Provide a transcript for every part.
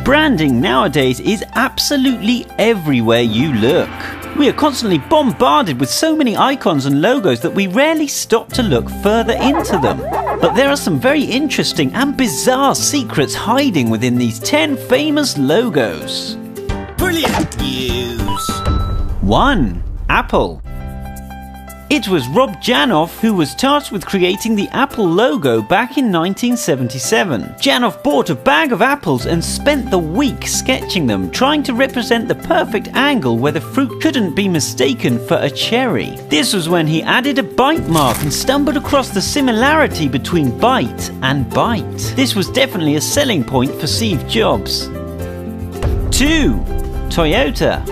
Branding nowadays is absolutely everywhere you look. We are constantly bombarded with so many icons and logos that we rarely stop to look further into them. But there are some very interesting and bizarre secrets hiding within these 10 famous logos. Brilliant news! 1. Apple. It was Rob Janoff who was tasked with creating the Apple logo back in 1977. Janoff bought a bag of apples and spent the week sketching them, trying to represent the perfect angle where the fruit couldn't be mistaken for a cherry. This was when he added a bite mark and stumbled across the similarity between bite and bite. This was definitely a selling point for Steve Jobs. 2. Toyota.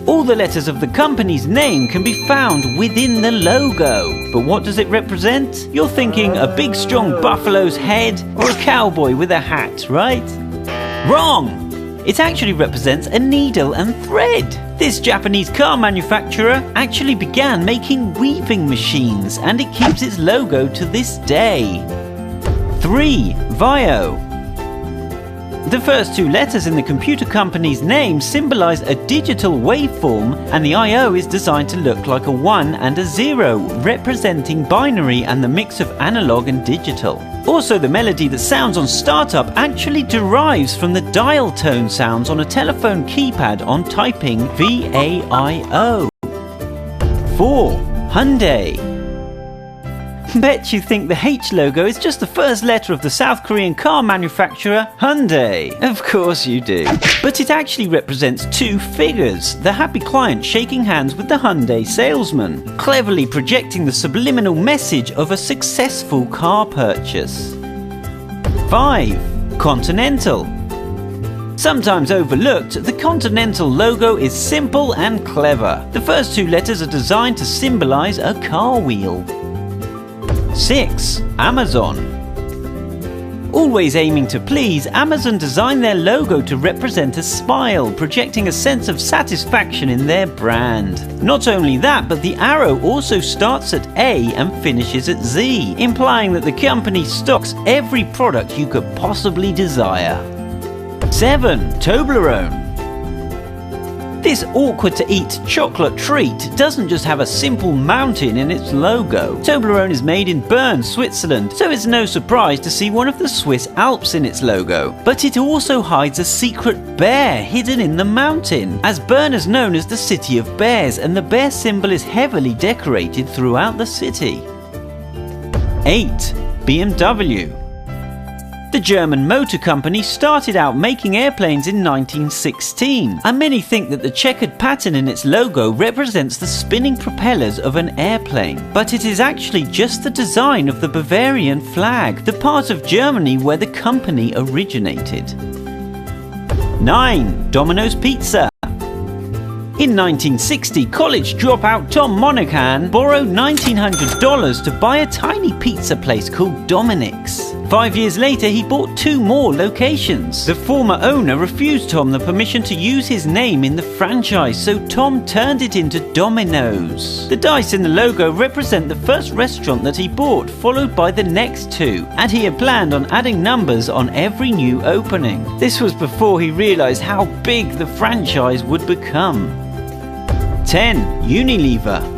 All the letters of the company's name can be found within the logo. But what does it represent? You're thinking a big strong buffalo's head or a cowboy with a hat, right? Wrong! It actually represents a needle and thread. This Japanese car manufacturer actually began making weaving machines, and it keeps its logo to this day. 3. Vaio. The first 2 letters in the computer company's name symbolize a digital waveform, and the IO is designed to look like a 1 and a 0, representing binary and the mix of analog and digital. Also, the melody that sounds on startup actually derives from the dial tone sounds on a telephone keypad on typing VAIO. 4. Hyundai. Bet you think the H logo is just the first letter of the South Korean car manufacturer Hyundai. Of course you do. But it actually represents 2 figures, the happy client shaking hands with the Hyundai salesman, cleverly projecting the subliminal message of a successful car purchase. 5. Continental. Sometimes overlooked, the Continental logo is simple and clever. The first 2 letters are designed to symbolize a car wheel. 6. Amazon. Always aiming to please, Amazon designed their logo to represent a smile, projecting a sense of satisfaction in their brand. Not only that, but the arrow also starts at A and finishes at Z, implying that the company stocks every product you could possibly desire. 7. Toblerone. This awkward-to-eat chocolate treat doesn't just have a simple mountain in its logo. Toblerone is made in Bern, Switzerland, so it's no surprise to see one of the Swiss Alps in its logo. But it also hides a secret bear hidden in the mountain, as Bern is known as the city of bears, and the bear symbol is heavily decorated throughout the city. 8. BMW. The German motor company started out making airplanes in 1916, and many think that the checkered pattern in its logo represents the spinning propellers of an airplane. But it is actually just the design of the Bavarian flag, the part of Germany where the company originated. 9. Domino's Pizza. In 1960, college dropout Tom Monaghan borrowed $1,900 to buy a tiny pizza place called Dominic's. 5 years later, he bought 2 more locations. The former owner refused Tom the permission to use his name in the franchise, so Tom turned it into Domino's. The dice in the logo represent the first restaurant that he bought, followed by the next 2, and he had planned on adding numbers on every new opening. This was before he realized how big the franchise would become. 10. Unilever.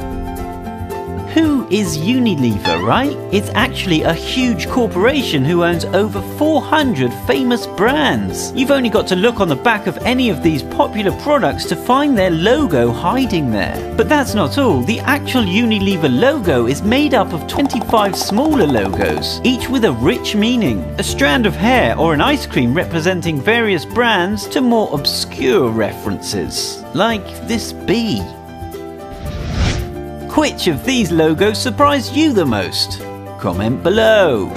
Who is Unilever, right? It's actually a huge corporation who owns over 400 famous brands. You've only got to look on the back of any of these popular products to find their logo hiding there. But that's not all. The actual Unilever logo is made up of 25 smaller logos, each with a rich meaning. A strand of hair or an ice cream representing various brands to more obscure references, like this bee. Which of these logos surprised you the most? Comment below.